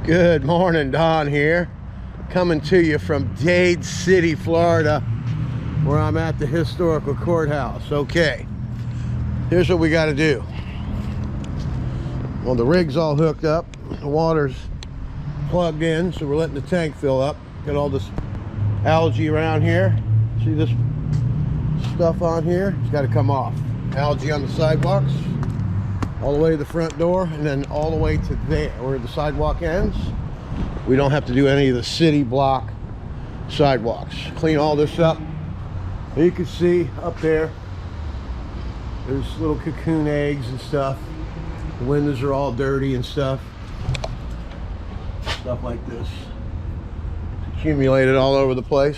Good morning, Don here, coming to you from Dade City, Florida, where I'm at the historical courthouse. Okay, here's what we got to do. Well, the rig's all hooked up, the water's plugged in, so we're letting the tank fill up. Got all this algae around here. See this stuff on here? It's got to come off. Algae on the sidewalks, all the way to the front door, and then all the way to there where the sidewalk ends. We don't have to do any of the city block sidewalks. Clean all this up. You can see up there, there's little cocoon eggs and stuff. The windows are all dirty and stuff like this. It's accumulated all over the place.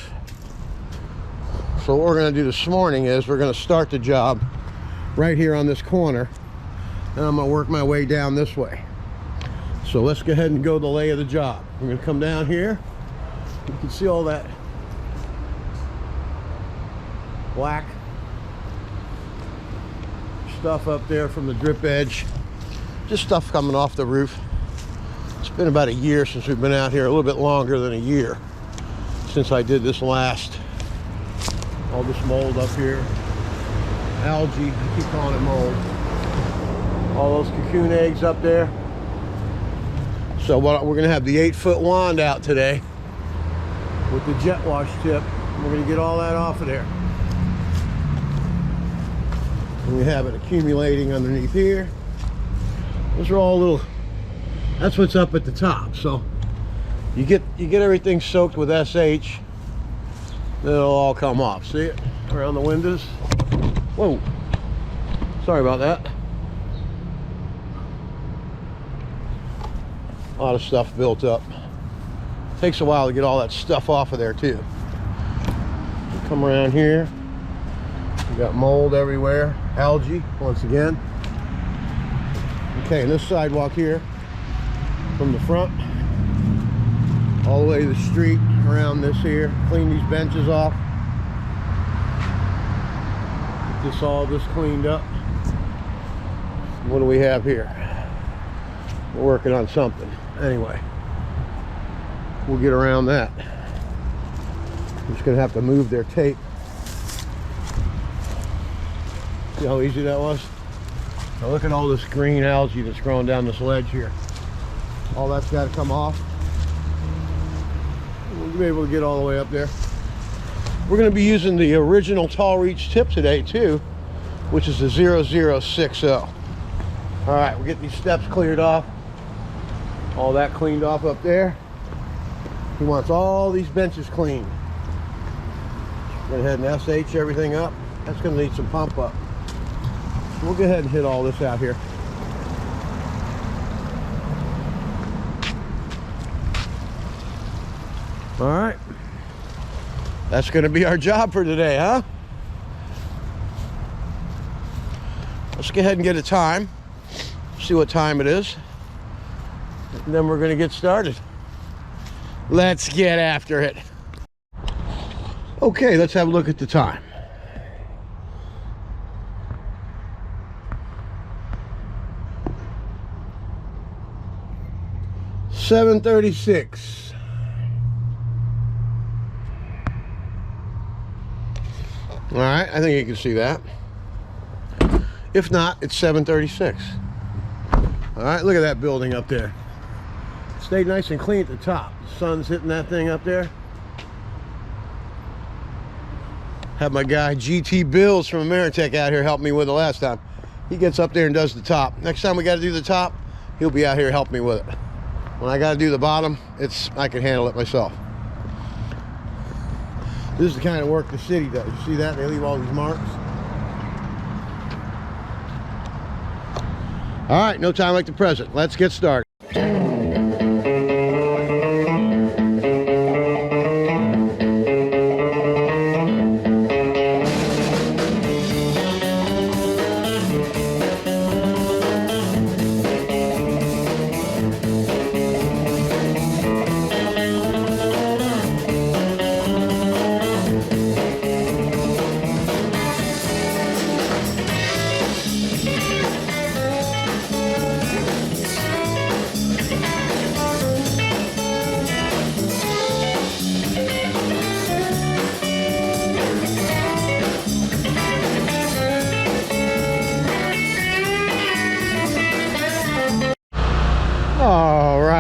So what we're going to do this morning is we're going to start the job right here on this corner, and I'm going to work my way down this way. So let's go ahead and go the lay of the job. We're going to come down here. You can see all that black stuff up there from the drip edge. Just stuff coming off the roof. It's been about a year since we've been out here, a little bit longer than a year since I did this last. All this mold up here. Algae, I keep calling it mold. All those cocoon eggs up there. So we're going to have the 8-foot wand out today with the jet wash tip. We're going to get all that off of there. And we have it accumulating underneath here. Those are all little, that's what's up at the top. So you get everything soaked with SH, then it'll all come off. See it around the windows? Whoa, sorry about that. A lot of stuff built up. Takes a while to get all that stuff off of there too. Come around here. We got mold everywhere. Algae, once again. Okay, and this sidewalk here, from the front, all the way to the street, around this here. Clean these benches off. Get all this cleaned up. What do we have here? We're working on something. Anyway, we'll get around that. I'm just gonna have to move their tape. See how easy that was? Now look at all this green algae that's growing down this ledge here. All that's got to come off. We'll be able to get all the way up there. We're going to be using the original tall reach tip today too, which is the 0060. All right, we'll get these steps cleared off. All that cleaned off up there. He wants all these benches cleaned. Go ahead and SH everything up. That's going to need some pump up. We'll go ahead and hit all this out here. All right. That's going to be our job for today, huh? Let's go ahead and get a time. See what time it is. And then we're going to get started. Let's get after it. Okay, let's have a look at the time. $7:36. All right, I think you can see that. If not, it's 7:36. All right, look at that building up there. Stayed nice and clean at the top. The sun's hitting that thing up there. Had my guy GT Bills from Ameritech out here helping me with it last time. He gets up there and does the top. Next time we got to do the top, he'll be out here helping me with it. When I got to do the bottom, I can handle it myself. This is the kind of work the city does. You see that? They leave all these marks. All right, no time like the present. Let's get started.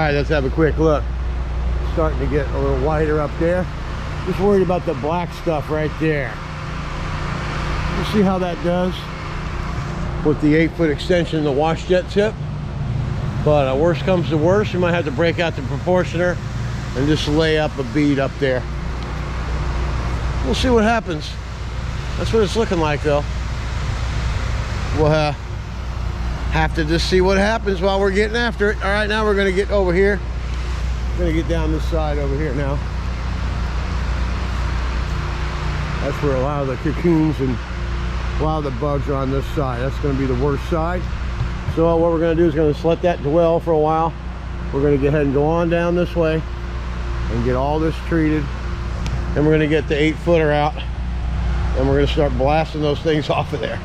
right, let's have a quick look. Starting to get a little whiter up there. Just worried about the black stuff right there. You see how that does with the 8-foot extension, the wash jet tip. But worst comes to worst, you might have to break out the proportioner and just lay up a bead up there. We'll see what happens. That's what it's looking like, though. We'll have to just see what happens while we're getting after it. All right, now we're going to get over here. We're going to get down this side over here now. That's where a lot of the cocoons and a lot of the bugs are on this side. That's going to be the worst side. So what we're going to do is going to let that dwell for a while. We're going to go ahead and go on down this way and get all this treated. Then we're going to get the 8-footer out and we're going to start blasting those things off of there.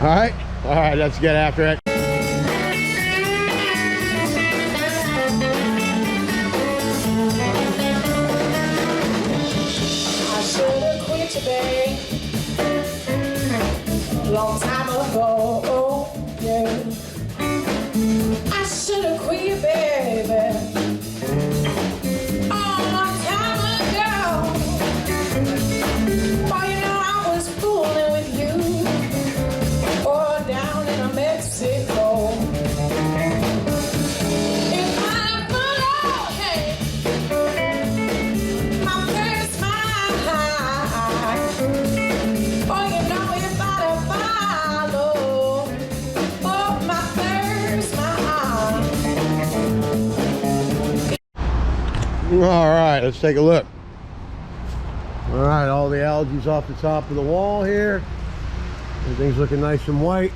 All right, let's get after it. I should have quit you, babe, long time ago. Oh, yeah. I should have quit you, baby, a long time ago. Boy, you know I was fooling with you, or down in Mexico. If I follow, hey, my first smile. Boy, you know if I follow, oh, my first smile. All right, let's take a look. All right, all the algae's off the top of the wall here. Everything's looking nice and white.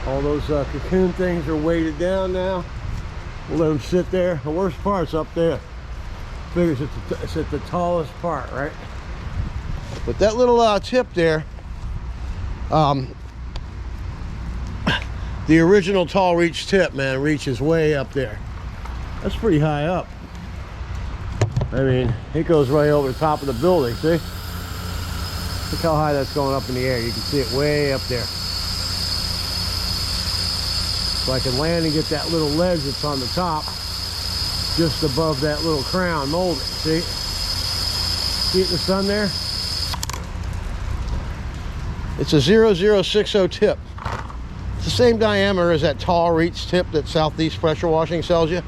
All those cocoon things are weighted down now. We'll let them sit there. The worst part's up there. Figures it's at the tallest part, right? But that little tip there, the original tall reach tip, man, reaches way up there. That's pretty high up. I mean, it goes right over the top of the building, see? Look how high that's going up in the air. You can see it way up there. So I can land and get that little ledge that's on the top just above that little crown molding, see? See it in the sun there? It's a 0060 tip. It's the same diameter as that tall reach tip that Southeast Pressure Washing sells you.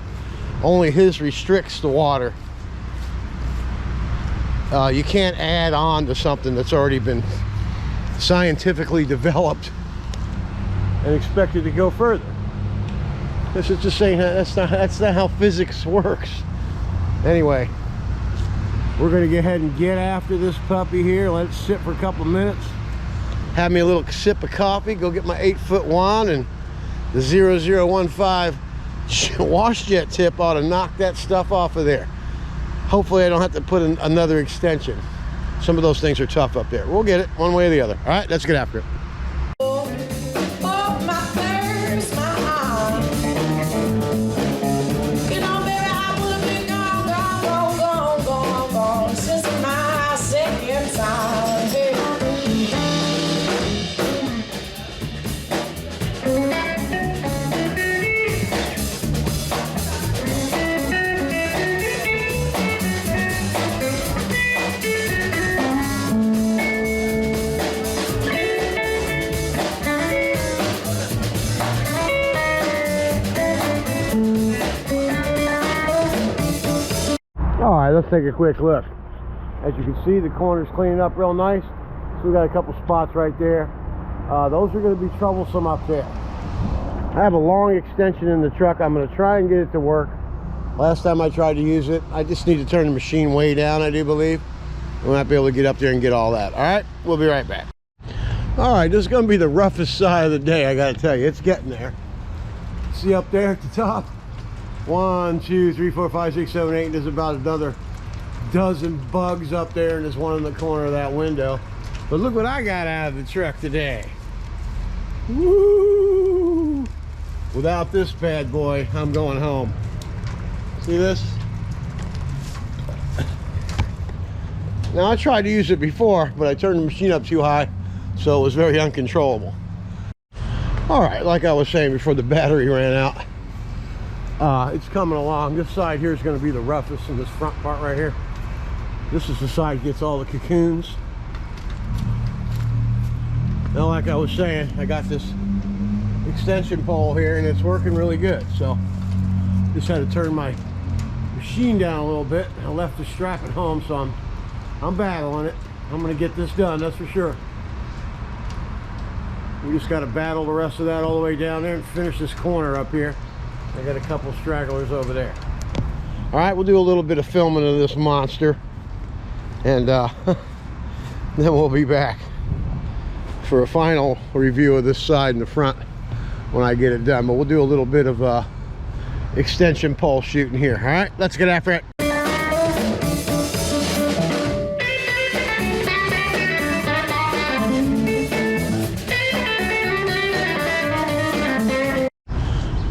Only his restricts the water. You can't add on to something that's already been scientifically developed and expect it to go further. This is just saying that's not how physics works. Anyway, we're going to go ahead and get after this puppy here. Let it sit for a couple of minutes. Have me a little sip of coffee. Go get my 8-foot wand, and the 0015 wash jet tip ought to knock that stuff off of there. Hopefully I don't have to put in another extension. Some of those things are tough up there. We'll get it one way or the other. All right, let's get after it. All right, let's take a quick look. As you can see, the corner's cleaning up real nice. So we got a couple spots right there. Those are going to be troublesome up there. I have a long extension in the truck. I'm going to try and get it to work. Last time I tried to use it, I just need to turn the machine way down, I do believe. We might be able to get up there and get all that. All right, we'll be right back. All right, this is going to be the roughest side of the day, I got to tell you. It's getting there. See up there at the top? 1, 2, 3, 4, 5, 6, 7, 8. There's about another dozen bugs up there, and there's one in the corner of that window. But look what I got out of the truck today. Woo! Without this bad boy, I'm going home. See this? Now I tried to use it before, but I turned the machine up too high, so it was very uncontrollable. All right, like I was saying before the battery ran out, It's coming along. This side here is going to be the roughest in this front part right here. This is the side that gets all the cocoons. Now, like I was saying, I got this extension pole here and it's working really good. So just had to turn my machine down a little bit. I left the strap at home, so I'm battling it. I'm going to get this done, that's for sure. We just got to battle the rest of that all the way down there and finish this corner up here. I got a couple stragglers over there. All right, we'll do a little bit of filming of this monster, and then we'll be back for a final review of this side and the front when I get it done. But we'll do a little bit of extension pole shooting here. All right, let's get after it.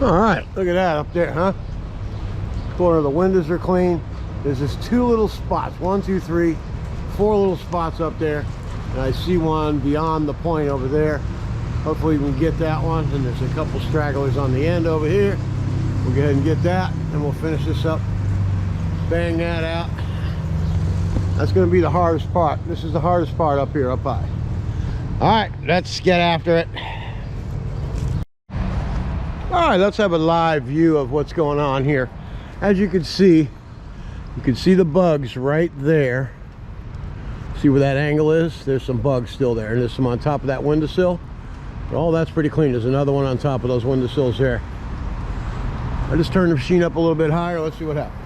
All right, look at that up there, huh? Corner of the windows are clean. There's just 2 little spots, 1, 2, 3, 4 little spots up there, and I see one beyond the point over there. Hopefully we can get that one. And there's a couple stragglers on the end over here. We'll go ahead and get that, and we'll finish this up, bang that out. That's going to be the hardest part. This is the hardest part up here, up high. All right, let's get after it. All right, let's have a live view of what's going on here. As you can see the bugs right there. See where that angle is? There's some bugs still there, and there's some on top of that windowsill. But all that's pretty clean. There's another one on top of those windowsills there. I just turned the machine up a little bit higher. Let's see what happens.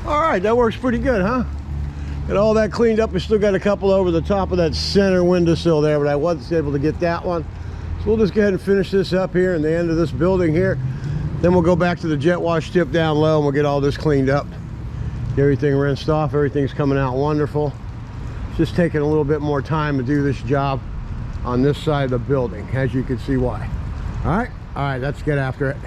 All right, that works pretty good, huh? Got all that cleaned up. We still got a couple over the top of that center windowsill there, but I wasn't able to get that one. So we'll just go ahead and finish this up here in the end of this building here. Then we'll go back to the jet wash tip down low and we'll get all this cleaned up. Get everything rinsed off. Everything's coming out wonderful. It's just taking a little bit more time to do this job on this side of the building, as you can see why. All right, let's get after it.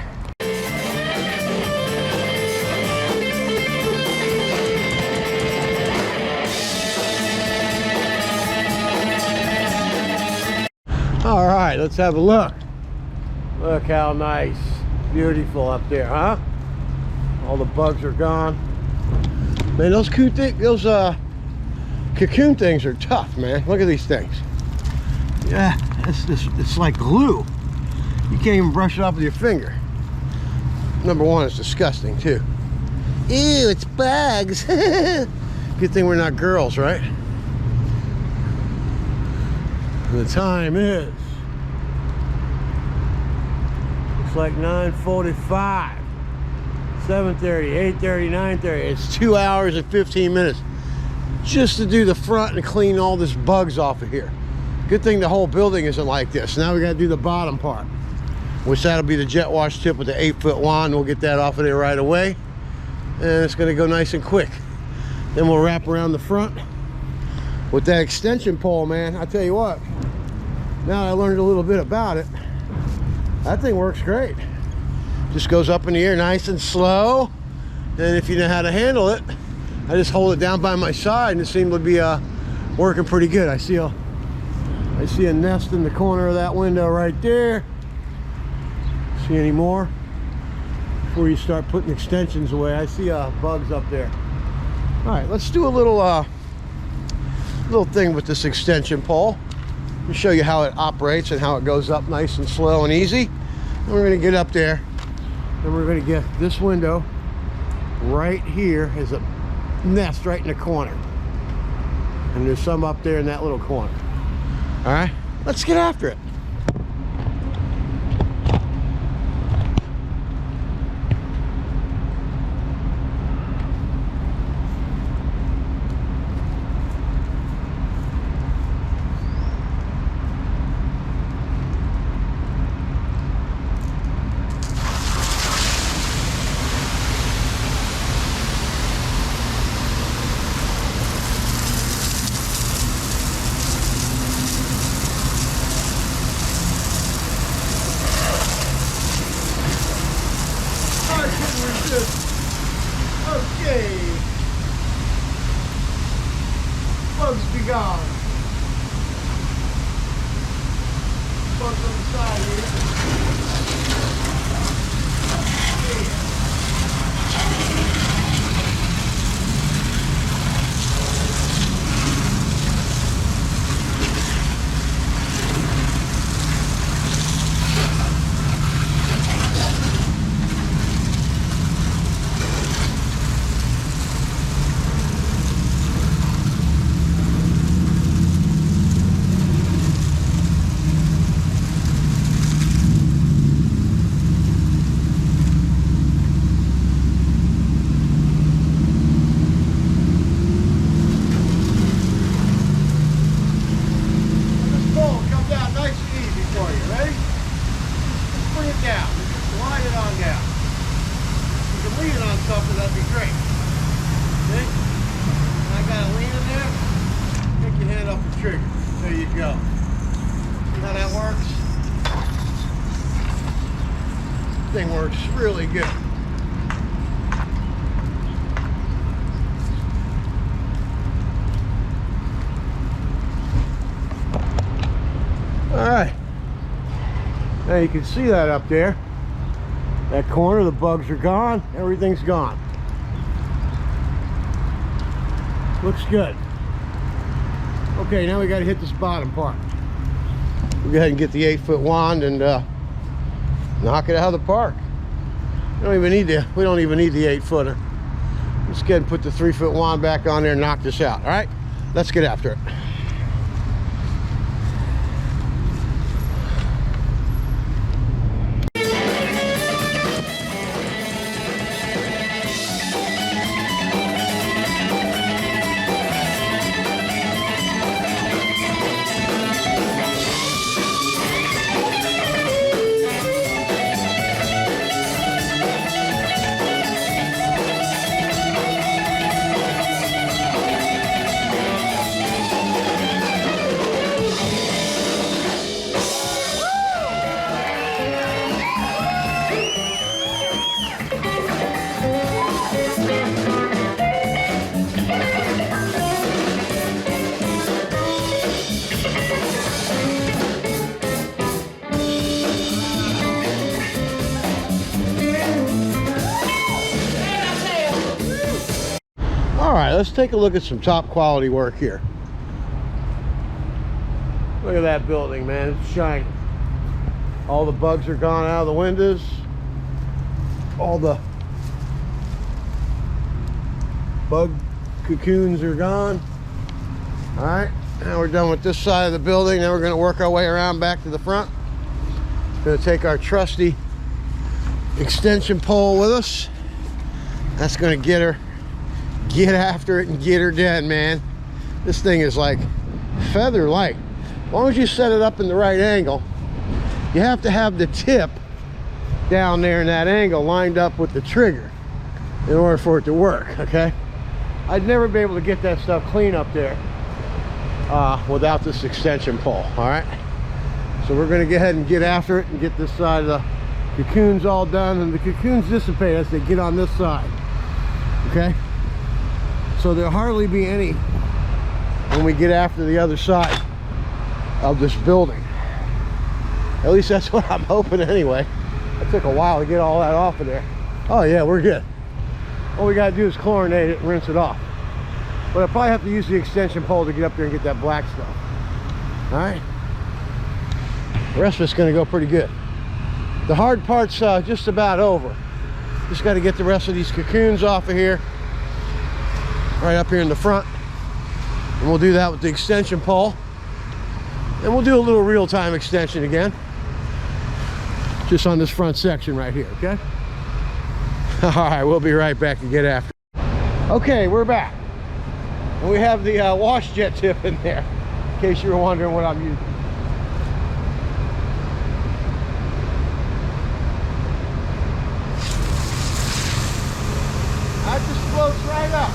All right, let's have a look. Look how nice, beautiful up there, huh? All the bugs are gone. Man, those cocoon things are tough, man. Look at these things. Yeah, it's like glue. You can't even brush it off with your finger. Number one, it's disgusting too. Ew, it's bugs. Good thing we're not girls, right? The time is, it's like 9:45, 7:30, 8:30, 9:30. It's 2 hours and 15 minutes just to do the front and clean all this bugs off of here. Good thing the whole building isn't like this. Now we got to do the bottom part, which that'll be the jet wash tip with the 8-foot wand. We'll get that off of there right away, and it's going to go nice and quick. Then we'll wrap around the front with that extension pole, man. I tell you what, now I learned a little bit about it, that thing works great. Just goes up in the air nice and slow. Then if you know how to handle it, I just hold it down by my side, and it seemed to be working pretty good. I see a nest in the corner of that window right there. See any more? Before you start putting extensions away, I see bugs up there. All right, let's do a little thing with this extension pole. Let me show you how it operates and how it goes up nice and slow and easy. And we're going to get up there, and we're going to get this window right here is a nest right in the corner, and there's some up there in that little corner. All right, let's get after it. Okay. Bugs be gone. Bugs on the side here. That'd be great. See? I got a lean in there. Take your hand off the trigger. There you go. See how that works? Thing works really good. All right. Now you can see that up there. That corner, the bugs are gone. Everything's gone. Looks good. Okay, now we got to hit this bottom part. We'll go ahead and get the 8-foot wand and knock it out of the park. We don't even need the 8-footer. Let's go ahead and put the 3-foot wand back on there and knock this out. All right, let's get after it. let's take a look at some top quality work here. Look at that building, man. It's shining. All the bugs are gone out of the windows. All the bug cocoons are gone. All right, now we're done with this side of the building. Now we're going to work our way around back to the front. Going to take our trusty extension pole with us. That's going to get after it and get her dead, man. This thing is like feather light. As long as you set it up in the right angle, you have to have the tip down there in that angle lined up with the trigger in order for it to work, okay? I'd never be able to get that stuff clean up there without this extension pole, all right? So we're gonna go ahead and get after it and get this side of the cocoons all done, and the cocoons dissipate as they get on this side, okay? So there'll hardly be any when we get after the other side of this building. At least that's what I'm hoping anyway. It took a while to get all that off of there. Oh yeah, we're good. All we gotta do is chlorinate it and rinse it off. But I probably have to use the extension pole to get up there and get that black stuff. All right. The rest of it's gonna go pretty good. The hard part's just about over. Just got to get the rest of these cocoons off of here, right up here in the front. And we'll do that with the extension pole. And we'll do a little real-time extension again. Just on this front section right here, okay? All right, we'll be right back to get after it. Okay, we're back. And we have the wash jet tip in there, in case you were wondering what I'm using. That just floats right up.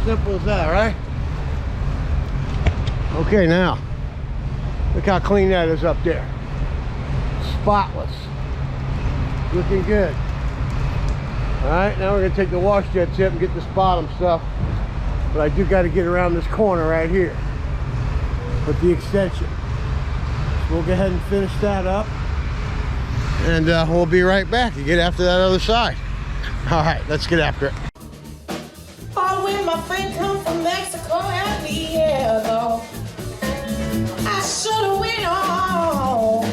Simple as that, right? Okay, now look how clean that is up there. Spotless. Looking good. All right, now we're gonna take the wash jet tip and get this bottom stuff. But I do got to get around this corner right here with the extension. So we'll go ahead and finish that up, and we'll be right back to get after that other side. All right, let's get after it. Oh, when my friend come from Mexico and me, yeah, though, I should've went on.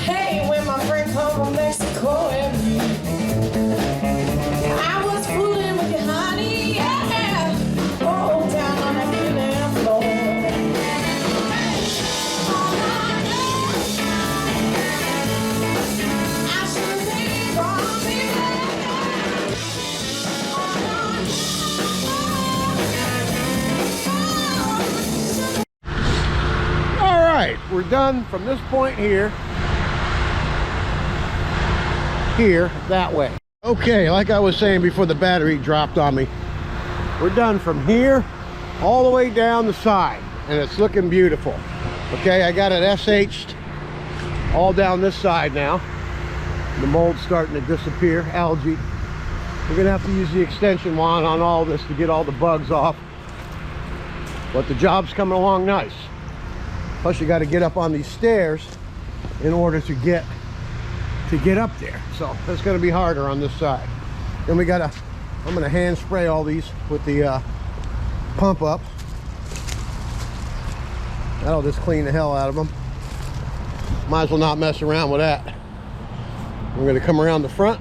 Hey, when my friend come from Mexico and me, I was fooling with you, honey, yeah. Oh, down on that damn floor. I should've been gone We're done from this point here that way. Okay, like I was saying before the battery dropped on me, we're done from here all the way down the side, and it's looking beautiful. Okay, I got it SH'd all down this side now. The mold's starting to disappear, algae. We're gonna have to use the extension wand on all this to get all the bugs off. But the job's coming along nice. Plus you got to get up on these stairs in order to get up there. So that's gonna be harder on this side. Then I'm gonna hand spray all these with the pump up. That'll just clean the hell out of them. Might as well not mess around with that. We're gonna come around the front.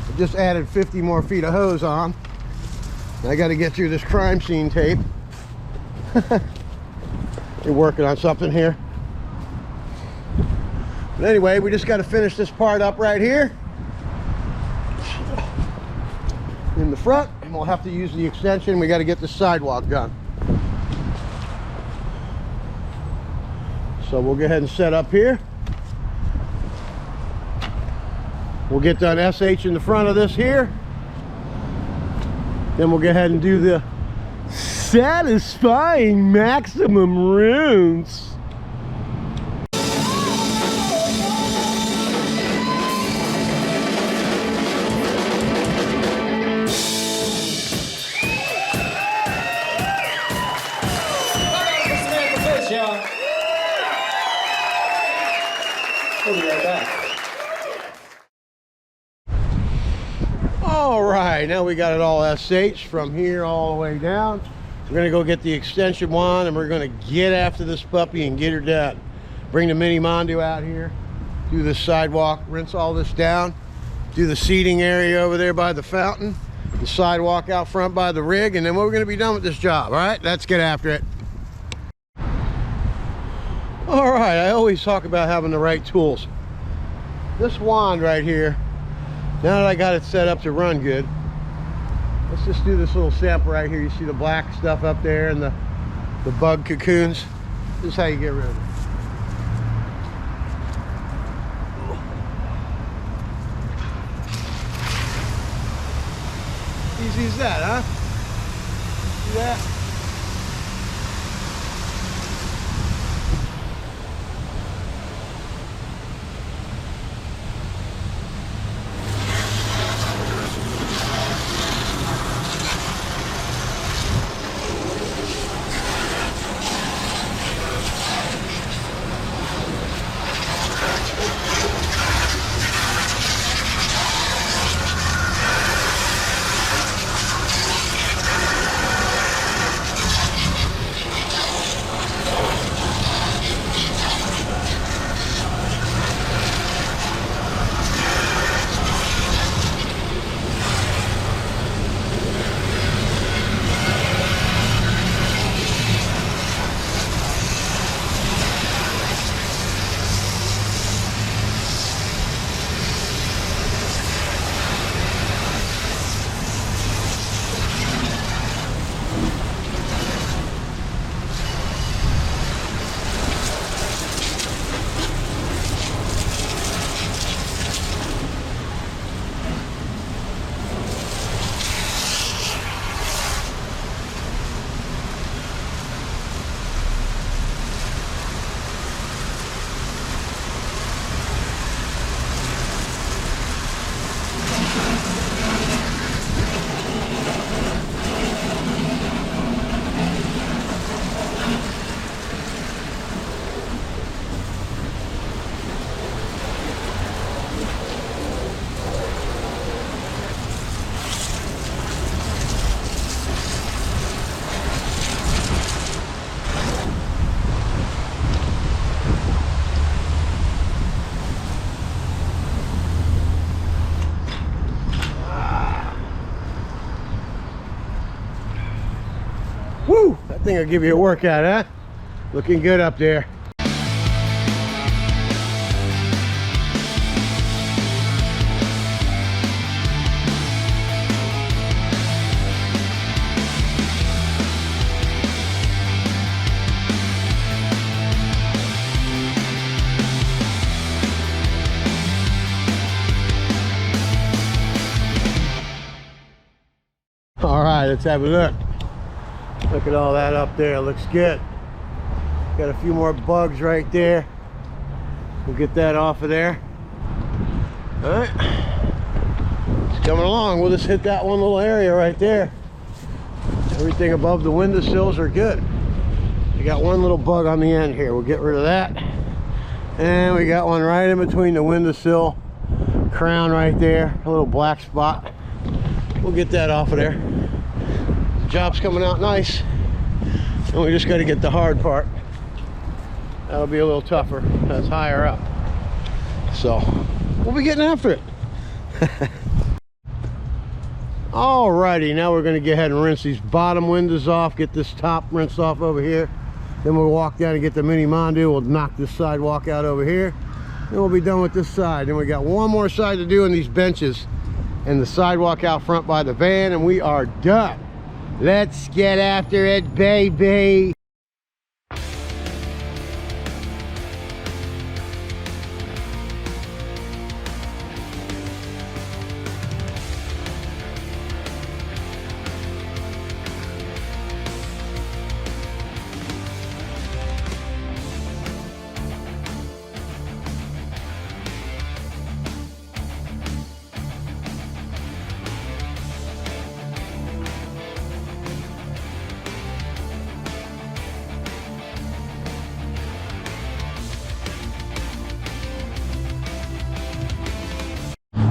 I just added 50 more feet of hose on. I got to get through this crime scene tape. You're working on something here. But anyway, we just got to finish this part up right here in the front, and we'll have to use the extension. We got to get the sidewalk done. So we'll go ahead and set up here. We'll get done SH in the front of this here. Then we'll go ahead and do the satisfying maximum rounds. We'll be right back. All right, now we got it all SH from here all the way down. We're gonna go get the extension wand and we're gonna get after this puppy and get her done. Bring the mini Mondo out here, do this sidewalk, rinse all this down, do the seating area over there by the fountain, the sidewalk out front by the rig, and then we're gonna be done with this job. All right, let's get after it. All right, I always talk about having the right tools. This wand right here, now that I got it set up to run good, let's just do this little sample right here. You see the black stuff up there and the bug cocoons. This is how you get rid of it. Easy as that, huh? See that? Woo! That thing will give you a workout, huh? Looking good up there. All right, let's have a look. Look at all that up there, looks good. Got a few more bugs right there. We'll get that off of there. All right, it's coming along. We'll just hit that one little area right there. Everything above the windowsills are good. We got one little bug on the end here. We'll get rid of that. And we got one right in between the windowsill crown right there, a little black spot. We'll get that off of there. The job's coming out nice, and we just got to get the hard part. That'll be a little tougher. That's higher up, so we'll be getting after it. Alrighty, now we're going to go ahead and rinse these bottom windows off, get this top rinsed off over here. Then we'll walk down and get the mini Mondu. We'll knock this sidewalk out over here. Then we'll be done with this side. Then we got one more side to do in these benches and the sidewalk out front by the van, and we are done. Let's get after it, baby.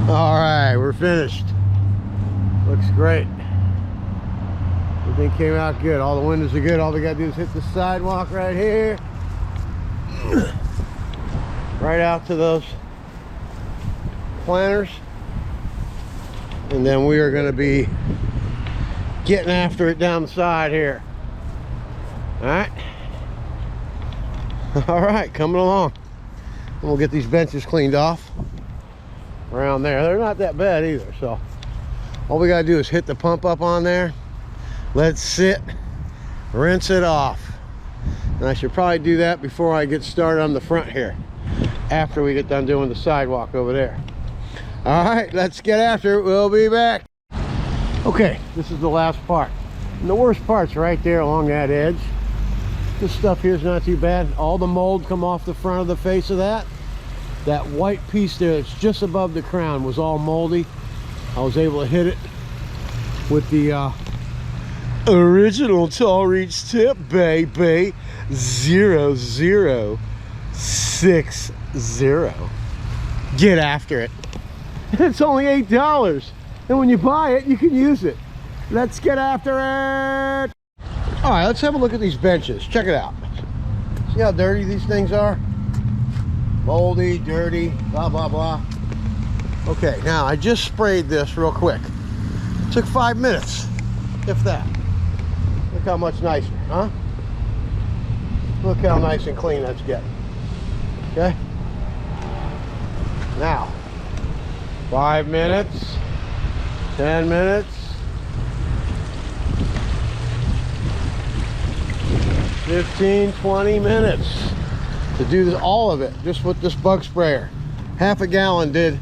All right, we're finished. Looks great. Everything came out good. All the windows are good. All we gotta do is hit the sidewalk right here. Right out to those planters. And then we are gonna be getting after it down the side here. All right. All right, coming along. And we'll get these benches cleaned off around there. They're not that bad either, so all we gotta do is hit the pump up on there, let it sit, rinse it off. And I should probably do that before I get started on the front here, after we get done doing the sidewalk over there. All right, let's get after it. We'll be back. Okay, this is the last part, and the worst part's right there along that edge. This stuff here is not too bad. All the mold come off the front of the face of that. That white piece there that's just above the crown was all moldy. I was able to hit it with the original tall reach tip, baby. 0060. Get after it. It's only $8, and when you buy it, you can use it. Let's get after it. All right, let's have a look at these benches. Check it out. See how dirty these things are? Moldy, dirty, blah, blah, blah. Okay, now I just sprayed this real quick. Took 5 minutes, if that. Look how much nicer, huh? Look how nice and clean that's getting. Okay? Now, 5 minutes, 10 minutes, 15, 20 minutes. To do this, all of it just with this bug sprayer. Half a gallon did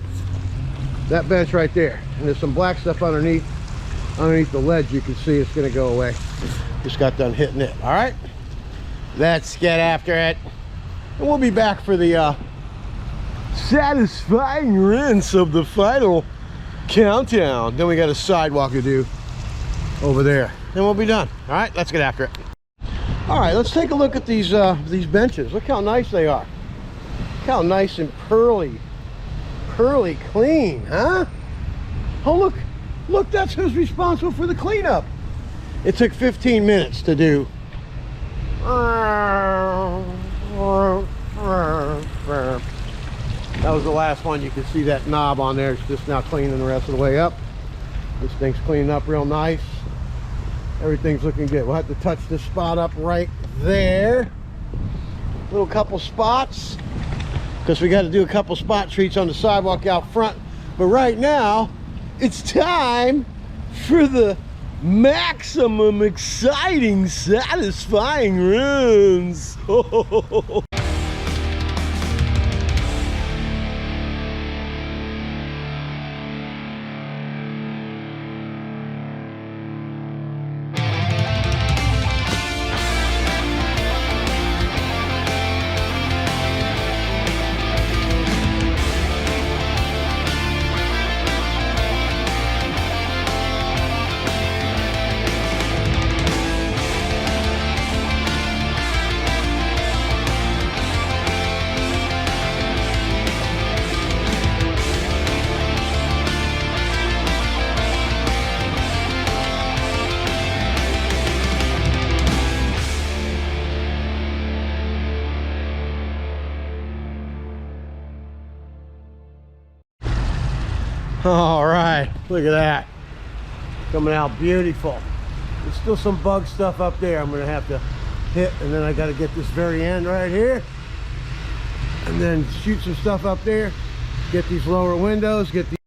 that bench right there, and there's some black stuff underneath the ledge. You can see it's going to go away. Just got done hitting it. All right, let's get after it, and we'll be back for the satisfying rinse of the final countdown. Then we got a sidewalk to do over there, and we'll be done. All right, let's get after it. All right, let's take a look at these benches. Look how nice they are. Look how nice and pearly clean, huh? Oh, look, that's who's responsible for the cleanup. It took 15 minutes to do. That was the last one. You can see that knob on there. It's just now cleaning the rest of the way up. This thing's cleaning up real nice. Everything's looking good. We'll have to touch this spot up right there. Little couple spots, because we got to do a couple spot treats on the sidewalk out front. But right now, it's time for the maximum exciting, satisfying runs. All right, look at that. Coming out beautiful. There's still some bug stuff up there I'm gonna have to hit, and then I gotta get this very end right here. And then shoot some stuff up there. Get these lower windows, get the...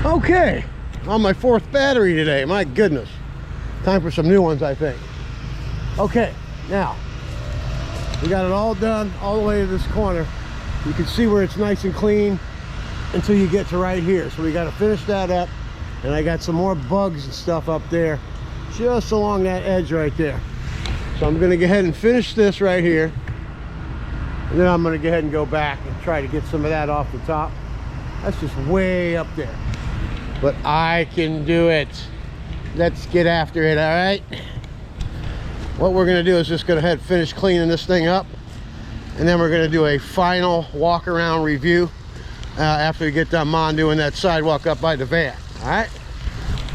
Okay, on my 4th battery today, my goodness. Time for some new ones, I think. Okay, now, we got it all done, all the way to this corner. You can see where it's nice and clean until you get to right here. So we got to finish that up, and I got some more bugs and stuff up there just along that edge right there. So I'm going to go ahead and finish this right here, and then I'm going to go ahead and go back and try to get some of that off the top. That's just way up there, but I can do it. Let's get after it. All right, what we're going to do is just go ahead and finish cleaning this thing up, and then we're going to do a final walk around review after we get done doing that sidewalk up by the van. All right,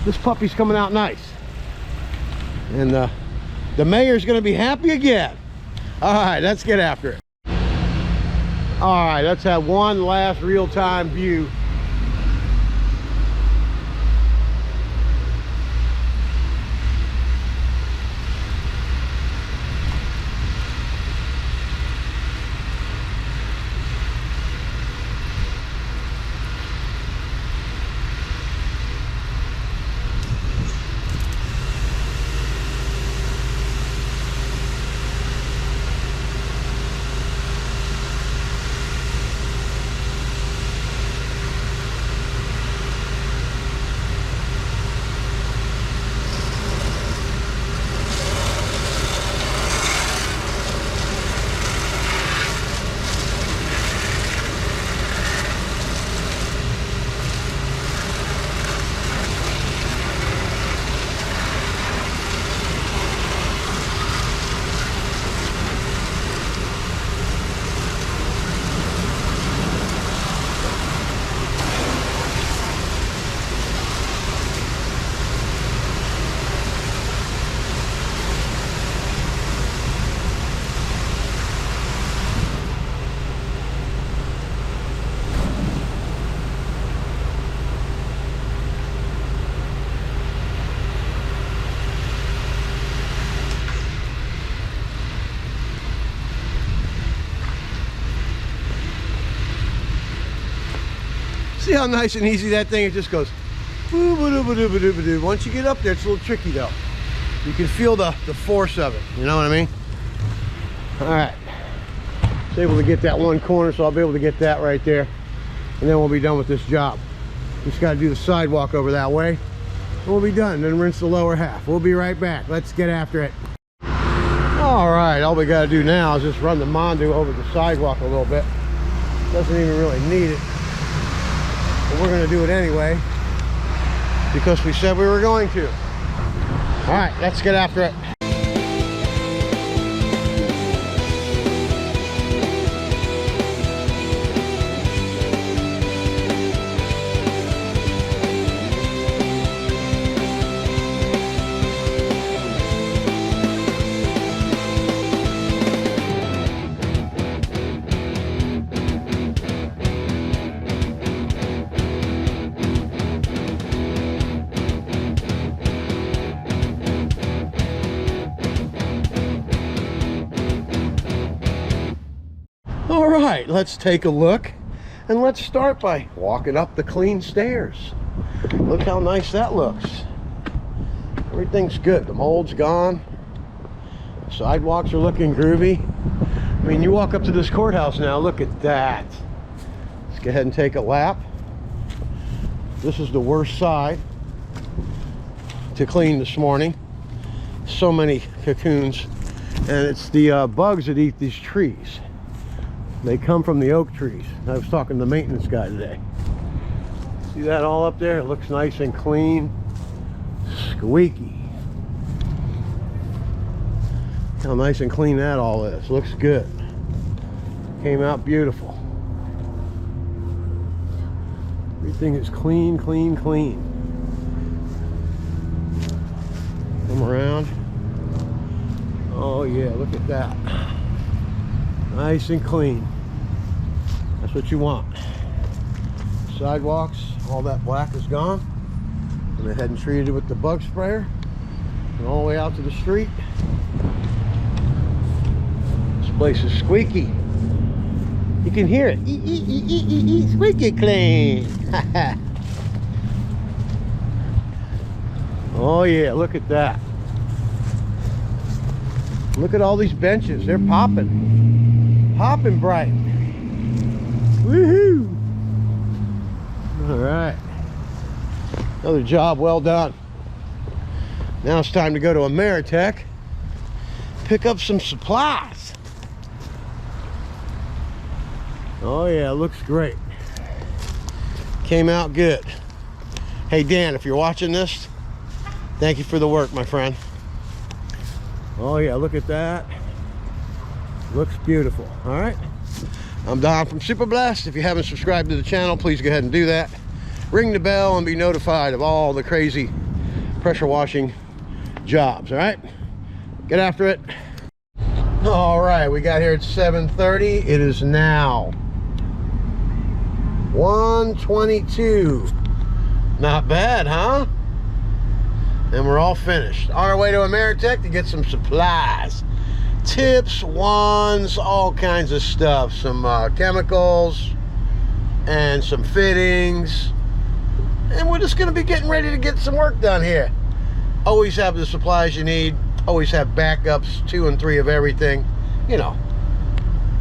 this puppy's coming out nice, and the mayor's going to be happy again. All right, let's get after it. All right, let's have one last real-time view. See how nice and easy that thing, it just goes. Once you get up there, it's a little tricky though. You can feel the force of it, you know what I mean? All right, I was able to get that one corner, so I'll be able to get that right there, and then we'll be done with this job. Just got to do the sidewalk over that way, and we'll be done. Then rinse the lower half. We'll be right back. Let's get after it. All right, all we got to do now is just run the Mondo over the sidewalk a little bit. Doesn't even really need it, but we're going to do it anyway because we said we were going to. All right, let's get after it. All right, let's take a look, and let's start by walking up the clean stairs. Look how nice that looks. Everything's good. The mold's gone. The sidewalks are looking groovy. I mean, you walk up to this courthouse now, look at that. Let's go ahead and take a lap. This is the worst side to clean this morning. So many cocoons, and it's the bugs that eat these trees. They come from the oak trees. I was talking to the maintenance guy today. See that all up there? It looks nice and clean. Squeaky. How nice and clean that all is. Looks good. Came out beautiful. Everything is clean, clean, clean. Come around. Oh yeah, look at that. Nice and clean. That's what you want. Sidewalks, all that black is gone. Went ahead and treated it with the bug sprayer. And all the way out to the street. This place is squeaky. You can hear it. Squeaky clean. Oh yeah, look at that. Look at all these benches. They're popping. Popping bright. Woohoo! All right. Another job well done. Now it's time to go to Ameritech. Pick up some supplies. Oh yeah, looks great. Came out good. Hey Dan, if you're watching this, thank you for the work, my friend. Oh yeah, look at that. Looks beautiful. All right. I'm Don from Super Blast. If you haven't subscribed to the channel, please go ahead and do that. Ring the bell and be notified of all the crazy pressure washing jobs. All right. Get after it. All right, we got here at 7:30. It is now 1:22. Not bad, huh? And we're all finished. On our way to Ameritech to get some supplies. Tips, wands, all kinds of stuff. Some chemicals and some fittings. And we're just gonna be getting ready to get some work done here. Always have the supplies you need. Always have backups, 2 and 3 of everything. You know,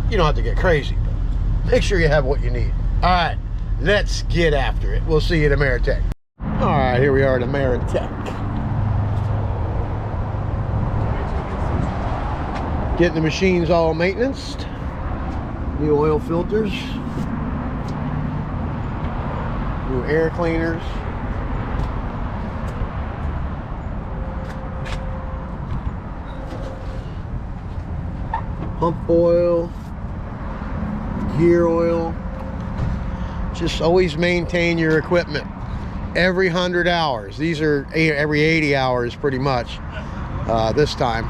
you don't have to get crazy, but make sure you have what you need. All right, let's get after it. We'll see you at Ameritech. All right, here we are at Ameritech. Getting the machines all maintenanced. New oil filters. New air cleaners. Pump oil. Gear oil. Just always maintain your equipment. Every 100 hours. These are every 80 hours pretty much this time.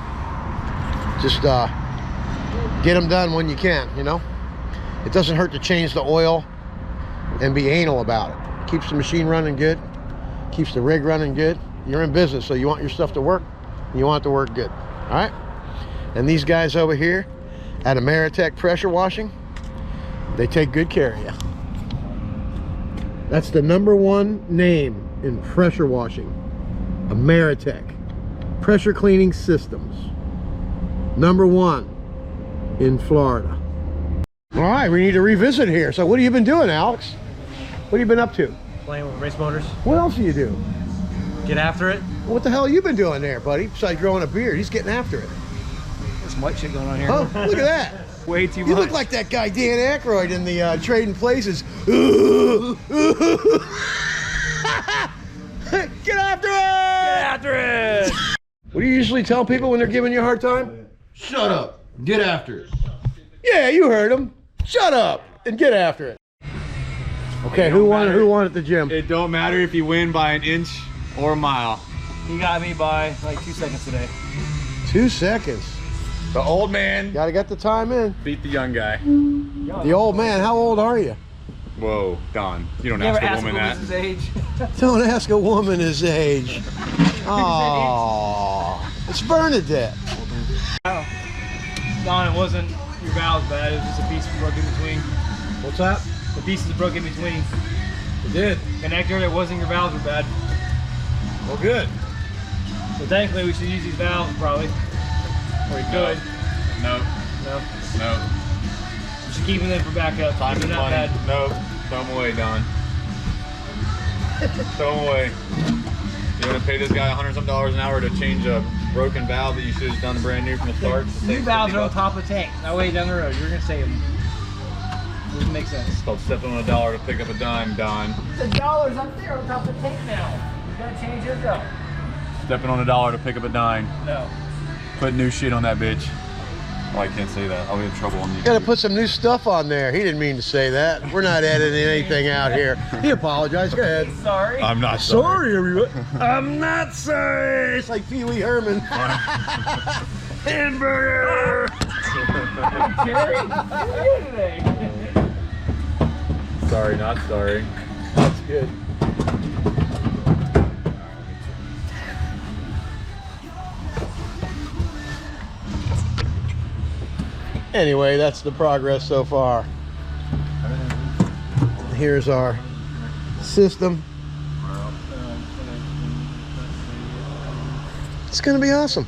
Just get them done when you can, you know. It doesn't hurt to change the oil and be anal about it. Keeps the machine running good. Keeps the rig running good. You're in business, so you want your stuff to work. And you want it to work good. All right? And these guys over here at Ameritech Pressure Washing, they take good care of you. That's the #1 name in pressure washing. Ameritech. Pressure cleaning systems. #1 in Florida. All right, we need to revisit here. So what have you been doing, Alex? What have you been up to? Playing with race motors. What else do you do? Get after it. What the hell have you been doing there, buddy? Besides growing a beard, he's getting after it. There's some white shit going on here. Oh, look at that. Way too much. You look like that guy Dan Aykroyd in the Trading Places. Get after it! Get after it! What do you usually tell people when they're giving you a hard time? Shut up. Get after it. Yeah, you heard him. Shut up and get after it. Okay, who won at the gym? It don't matter if you win by an inch or a mile. He got me by like 2 seconds today. 2 seconds. The old man Gotta get the time in. beat the young guy. The old man, how old are you? Whoa, Don. You don't Never ask ask a woman that. his age. Don't ask a woman his age. Oh, it's Bernadette. Don, it wasn't your valves bad. It was just a piece broke in between. What's that? The pieces broke in between. It did. Connector, it wasn't your valves were bad. Well, good. So technically we should use these valves probably. Or we could. No, No. no. We should keep them for backup. Time They're is not money. bad. No, throw them away, Don. Throw them away. You want to pay this guy $100-some an hour to change a broken valve that you should have done brand new from the start? New valves are on top of the tank. That way down the road, you're gonna save them. Doesn't make sense. It's called stepping on $1 to pick up a dime, Don. The dollar's up there on top of the tank now. You gotta change this up. Stepping on $1 to pick up a dime. No. Put new shit on that bitch. Oh, I can't say that. I'll be in trouble on YouTube. Gotta put some new stuff on there. He didn't mean to say that. We're not editing anything out here. He apologized. Go ahead. Sorry. I'm not sorry. Sorry, everybody. I'm not sorry. It's like Pee Wee Herman. Hamburger. Jerry, what are you doing today? Sorry, not sorry. good. Anyway, that's the progress so far. Here's our system. It's gonna be awesome.